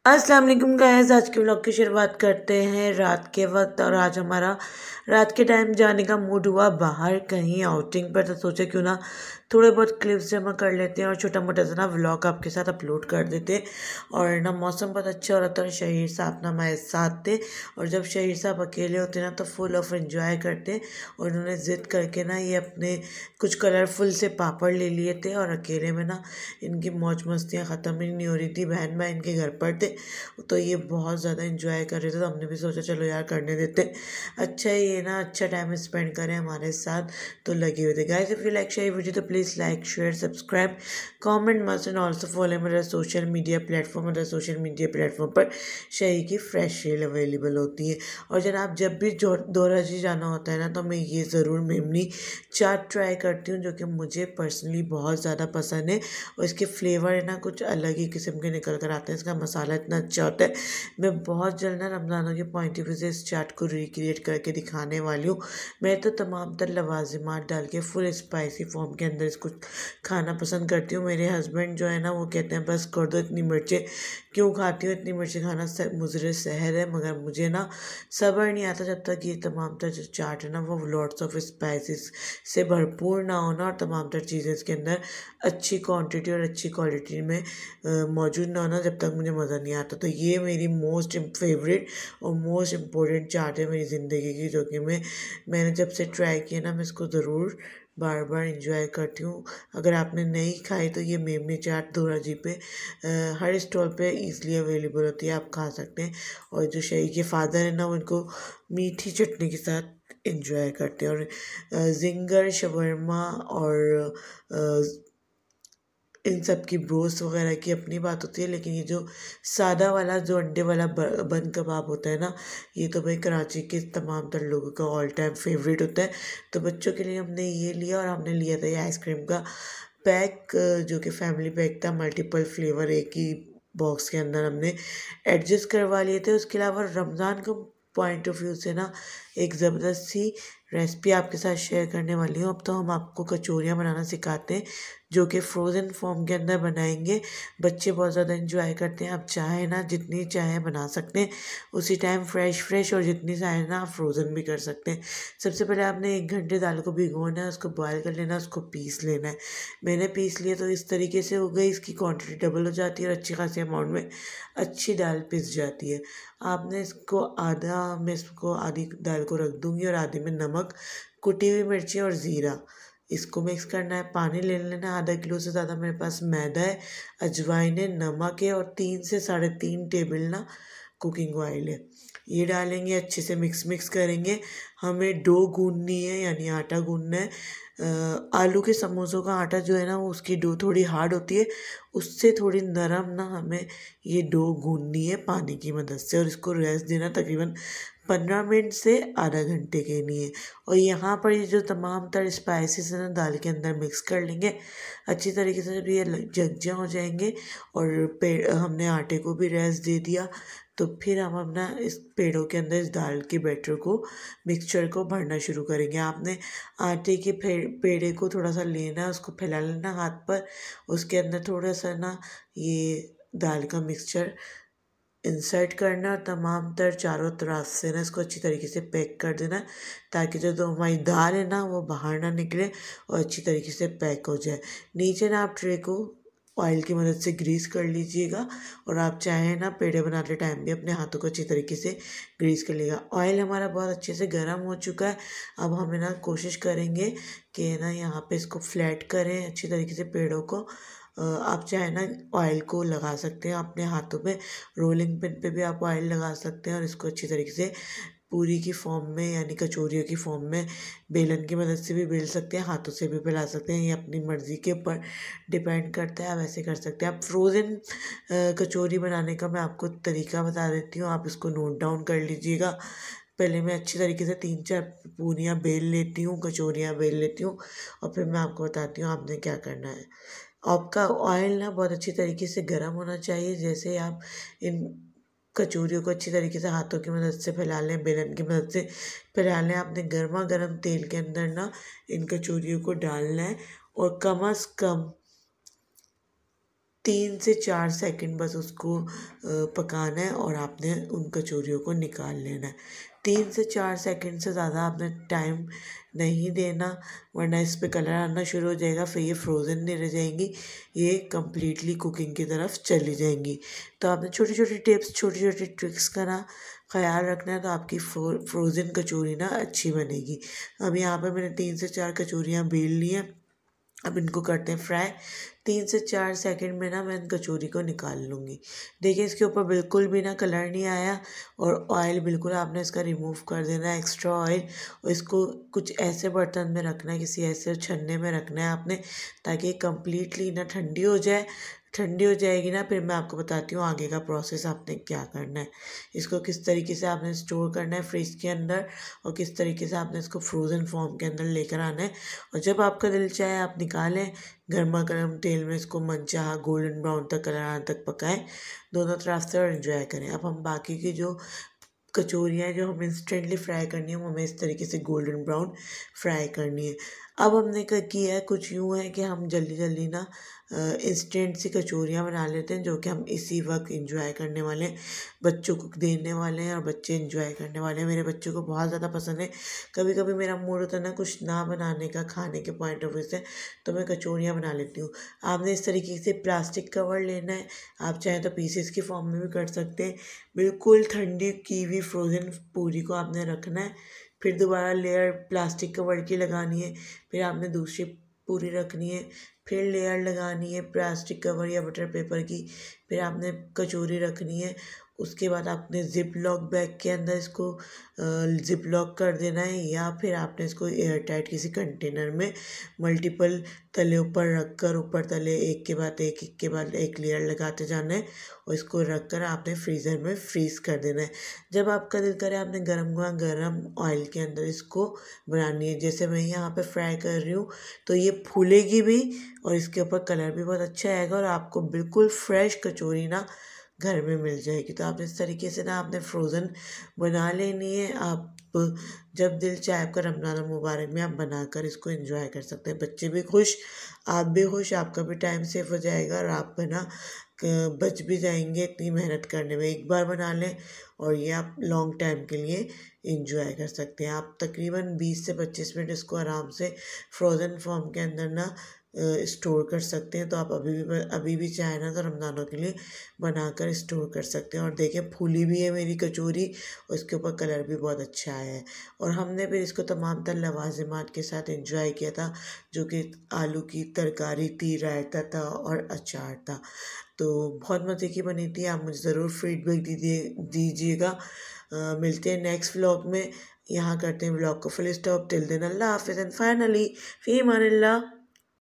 अस्सलाम वालेकुम गाइस। आज के व्लॉग की शुरुआत करते हैं रात के वक्त। और आज हमारा रात के टाइम जाने का मूड हुआ बाहर कहीं आउटिंग पर, तो सोचा क्यों ना थोड़े बहुत क्लिप्स जमा कर लेते हैं और छोटा मोटा सा ना व्लॉग आपके साथ अपलोड कर देते हैं। और ना मौसम बहुत अच्छा हो रहा था और शहीर साहब ना हमारे साथ थे। और जब शहीर साहब अकेले होते ना तो फुल ऑफ एंजॉय करते। और उन्होंने ज़िद करके ना ये अपने कुछ कलरफुल से पापड़ ले लिए थे और अकेले में ना इनकी मौज मस्तियाँ ख़त्म ही नहीं हो रही थी। बहन भाई इनके घर पर थे तो ये बहुत ज़्यादा एंजॉय कर रहे थे, तो हमने भी सोचा चलो यार करने देते। अच्छा है ये ना, अच्छा टाइम स्पेंड करें हमारे साथ, तो लगे हुए थे। Guys if you like share video तो please like share subscribe comment must and also follow मेरा सोशल मीडिया प्लेटफॉर्म। मेरा सोशल मीडिया प्लेटफॉर्म पर शही की फ्रेश रील अवेलेबल होती है। और जनाब जब भी दोराजी जाना होता है ना तो मैं ये ज़रूर मेमनी चाट ट्राई करती हूँ, जो कि मुझे पर्सनली बहुत ज़्यादा पसंद है। और इसके फ्लेवर है ना कुछ अलग ही किस्म के निकल कर आते हैं। इसका मसाला इतना अच्छा होता है। मैं बहुत जल्द ना रमज़ानों के पॉइंट ऑफ व्यू से इस चाट को रिक्रिएट करके दिखाने वाली हूँ। मैं तो तमाम तर लवाजिमात डाल के फुल स्पाइसी फॉर्म के अंदर इसको खाना पसंद करती हूँ। मेरे हस्बैंड जो है ना वो कहते हैं बस कर दो, इतनी मिर्चें क्यों खाती हूँ, इतनी मिर्चें खाना मुजरे सहर है। मगर मुझे ना सब्र नहीं आता जब तक ये तमाम तर जो चाट है ना वो लॉट्स ऑफ स्पाइसेस से भरपूर ना होना और तमाम तर चीज़ें इसके अंदर अच्छी क्वांटिटी और अच्छी क्वालिटी में मौजूद ना होना, जब तक मुझे मज़ा नहीं आता। तो ये मेरी मोस्ट फेवरेट और मोस्ट इम्पोर्टेंट चाट है मेरी ज़िंदगी की, जो कि मैंने जब से ट्राई किया ना मैं इसको ज़रूर बार बार इंजॉय करती हूँ। अगर आपने नहीं खाई तो ये मेमनी चाट दोराजी पे हर स्टॉल पे ईज़िली अवेलेबल होती है, आप खा सकते हैं। और जो शही के फादर है ना वो इनको मीठी चटनी के साथ इंजॉय करते हैं। और जिंगर शवरमा और इन सब की ब्रोस्ट वगैरह की अपनी बात होती है, लेकिन ये जो सादा वाला जो अंडे वाला बन कबाब होता है ना, ये तो भाई कराची के तमाम तर लोगों का ऑल टाइम फेवरेट होता है। तो बच्चों के लिए हमने ये लिया और हमने लिया था ये आइसक्रीम का पैक, जो कि फैमिली पैक था। मल्टीपल फ्लेवर एक ही बॉक्स के अंदर हमने एडजस्ट करवा लिए थे। उसके अलावा रमज़ान को पॉइंट ऑफ व्यू से ना एक ज़बरदस्त सी रेसिपी आपके साथ शेयर करने वाली हूँ। अब तो हम आपको कचौरियाँ बनाना सिखाते हैं, जो कि फ्रोज़न फॉर्म के अंदर बनाएंगे। बच्चे बहुत ज़्यादा एंजॉय करते हैं। आप चाहें ना जितनी चाहें बना सकते हैं उसी टाइम फ्रेश और जितनी चाहें ना आप फ्रोज़न भी कर सकते हैं। सबसे पहले आपने 1 घंटे दाल को भिगोना है, उसको बॉयल कर लेना, उसको पीस लेना है। मैंने पीस लिया तो इस तरीके से हो गई, इसकी क्वांटिटी डबल हो जाती है और अच्छी खासी अमाउंट में अच्छी दाल पिस जाती है। आपने इसको मैं इसको आधी दाल को रख दूँगी और आधे में नमक, कुटी हुई मिर्ची और ज़ीरा, इसको मिक्स करना है। पानी ले लेना, आधा किलो से ज़्यादा मेरे पास मैदा है, अजवाइन है, नमक है और 3 से 3.5 टेबल ना कुकिंग ऑयल है। ये डालेंगे, अच्छे से मिक्स करेंगे। हमें डो गूंदनी है यानी आटा गूंदना है। आलू के समोसों का आटा जो है ना वो उसकी डो थोड़ी हार्ड होती है, उससे थोड़ी नरम ना हमें ये डो गूंदनी है पानी की मदद से। और इसको रेस्ट देना तकरीबन 15 मिनट से आधा घंटे के लिए। और यहाँ पर ये जो तमाम तर स्पाइसेस है ना दाल के अंदर मिक्स कर लेंगे अच्छी तरीके से। जब ये जगजा हो जाएंगे और हमने आटे को भी रेस्ट दे दिया, तो फिर हम अपना इस पेड़ों के अंदर इस दाल के बैटर को मिक्सचर को भरना शुरू करेंगे। आपने आटे के पेड़े को थोड़ा सा लेना, उसको फैला लेना हाथ पर, उसके अंदर थोड़ा सा ना ये दाल का मिक्सचर इंसर्ट करना और तमाम तर चारों तरफ से ना इसको अच्छी तरीके से पैक कर देना, ताकि जो हमारी दाल है ना वो बाहर ना निकले और अच्छी तरीके से पैक हो जाए। नीचे ना आप ट्रे को ऑयल की मदद से ग्रीस कर लीजिएगा। और आप चाहें ना पेड़े बनाते टाइम भी अपने हाथों को अच्छी तरीके से ग्रीस कर लीजिएगा। ऑयल हमारा बहुत अच्छे से गर्म हो चुका है। अब हमें ना कोशिश करेंगे कि ना यहाँ पे इसको फ्लैट करें अच्छी तरीके से पेड़ों को। आप चाहे ना ऑयल को लगा सकते हैं अपने हाथों पे, रोलिंग पिन पे भी आप ऑयल लगा सकते हैं और इसको अच्छी तरीके से पूरी की फॉर्म में यानी कचौरियों की फॉर्म में बेलन की मदद से भी बेल सकते हैं, हाथों से भी फैला सकते हैं। ये अपनी मर्ज़ी के ऊपर डिपेंड करता है, आप ऐसे कर सकते हैं। आप फ्रोज़न कचौरी बनाने का मैं आपको तरीका बता देती हूँ, आप इसको नोट डाउन कर लीजिएगा। पहले मैं अच्छी तरीके से 3-4 पूरियाँ बेल लेती हूँ, कचौरियाँ बेल लेती हूँ और फिर मैं आपको बताती हूँ आपने क्या करना है। आपका ऑयल ना बहुत अच्छी तरीके से गर्म होना चाहिए। जैसे आप इन कचौरियों को अच्छी तरीके से हाथों की मदद से फैला लें, बेलन की मदद से फैला लें, आपने गर्मा गर्म तेल के अंदर ना इन कचौरियों को डालना है और कम से कम 3 से 4 सेकंड बस उसको पकाना है और आपने उन कचौरियों को निकाल लेना है। 3 से 4 सेकंड से ज़्यादा आपने टाइम नहीं देना, वरना इस पे कलर आना शुरू हो जाएगा, फिर ये फ्रोज़न नहीं रह जाएंगी, ये कम्प्लीटली कुकिंग की तरफ चली जाएंगी। तो आपने छोटी छोटी टिप्स, छोटी छोटी ट्रिक्स का ना ख्याल रखना है, तो आपकी फ्रोज़न कचौरी ना अच्छी बनेगी। अब यहाँ पे मैंने 3 से 4 कचौरियाँ बेल ली हैं। अब इनको करते हैं फ्राई। 3 से 4 सेकंड में ना मैं इन कचौरी को निकाल लूँगी। देखिए इसके ऊपर बिल्कुल भी ना कलर नहीं आया, और ऑयल बिल्कुल आपने इसका रिमूव कर देना है, एक्स्ट्रा ऑयल। और इसको कुछ ऐसे बर्तन में रखना है, किसी ऐसे छन्ने में रखना है आपने, ताकि कम्प्लीटली ना ठंडी हो जाए। ठंडी हो जाएगी ना, फिर मैं आपको बताती हूँ आगे का प्रोसेस आपने क्या करना है। इसको किस तरीके से आपने स्टोर करना है फ्रिज के अंदर, और किस तरीके से आपने इसको फ्रोज़न फॉर्म के अंदर लेकर आना है। और जब आपका दिल चाहे आप निकालें, गर्मा गर्म तेल में इसको मनचाहा गोल्डन ब्राउन तक कलर आने तक पकाएं दोनों तरफ से, और एंजॉय करें। अब हम बाकी की जो कचौरियाँ जो हमें इंस्टेंटली फ्राई करनी है, वो हमें इस तरीके से गोल्डन ब्राउन फ्राई करनी है। अब हमने क्या किया है, कुछ यूँ है कि हम जल्दी जल्दी ना इंस्टेंट सी कचौरियाँ बना लेते हैं, जो कि हम इसी वक्त इंजॉय करने वाले हैं, बच्चों को देने वाले हैं, और बच्चे इंजॉय करने वाले हैं। मेरे बच्चों को बहुत ज़्यादा पसंद है। कभी कभी मेरा मूड होता है ना कुछ ना बनाने का, खाने के पॉइंट ऑफ व्यू से, तो मैं कचौरियाँ बना लेती हूँ। आपने इस तरीके से प्लास्टिक कवर लेना है, आप चाहें तो पीसेस की फॉर्म में भी कर सकते हैं। बिल्कुल ठंडी की हुई फ्रोज़न पूरी को आपने रखना है, फिर दोबारा लेयर प्लास्टिक कवर की लगानी है, फिर आपने दूसरी पूरी रखनी है, फिर लेयर लगानी है प्लास्टिक कवर या बटर पेपर की, फिर आपने कचौरी रखनी है। उसके बाद आपने ज़िप लॉक बैग के अंदर इसको ज़िप लॉक कर देना है, या फिर आपने इसको एयर टाइट किसी कंटेनर में मल्टीपल तले ऊपर रख कर, ऊपर तले एक के बाद एक लेयर लगाते जाना है, और इसको रख कर आपने फ्रीज़र में फ्रीज़ कर देना है। जब आपका दिल करे आपने गरम ऑयल के अंदर इसको बनानी है। जैसे मैं यहाँ पे फ्राई कर रही हूँ, तो ये फूलेगी भी, और इसके ऊपर कलर भी बहुत अच्छा आएगा, और आपको बिल्कुल फ्रेश कचौरी ना घर में मिल जाएगी। तो आप इस तरीके से ना आपने फ्रोज़न बना लेनी है। आप जब दिल चाहे आपका रमज़ान मुबारक में आप बनाकर इसको एंजॉय कर सकते हैं। बच्चे भी खुश, आप भी खुश, आपका भी टाइम सेव हो जाएगा, और आप ना बच भी जाएंगे इतनी मेहनत करने में। एक बार बना लें और ये आप लॉन्ग टाइम के लिए इंजॉय कर सकते हैं। आप तकरीबन 20 से 25 मिनट इसको आराम से फ्रोज़न फॉर्म के अंदर ना स्टोर कर सकते हैं। तो आप अभी भी चाहें ना तो रमज़ानों के लिए बनाकर स्टोर कर सकते हैं। और देखें फूली भी है मेरी कचौरी, और इसके ऊपर कलर भी बहुत अच्छा आया है। और हमने फिर इसको तमाम तर लवाज़िमात के साथ एंजॉय किया था, जो कि आलू की तरकारी थी, रायता था और अचार था। तो बहुत मज़े की बनी थी। आप मुझे ज़रूर फीडबैक दीजिएगा। मिलते हैं नेक्स्ट व्लॉग में। यहाँ करते हैं व्लॉग को फुल स्टॉप। टिल देन अल्लाह हाफ़िज़, एंड फाइनली फ़ी अमानिल्लाह।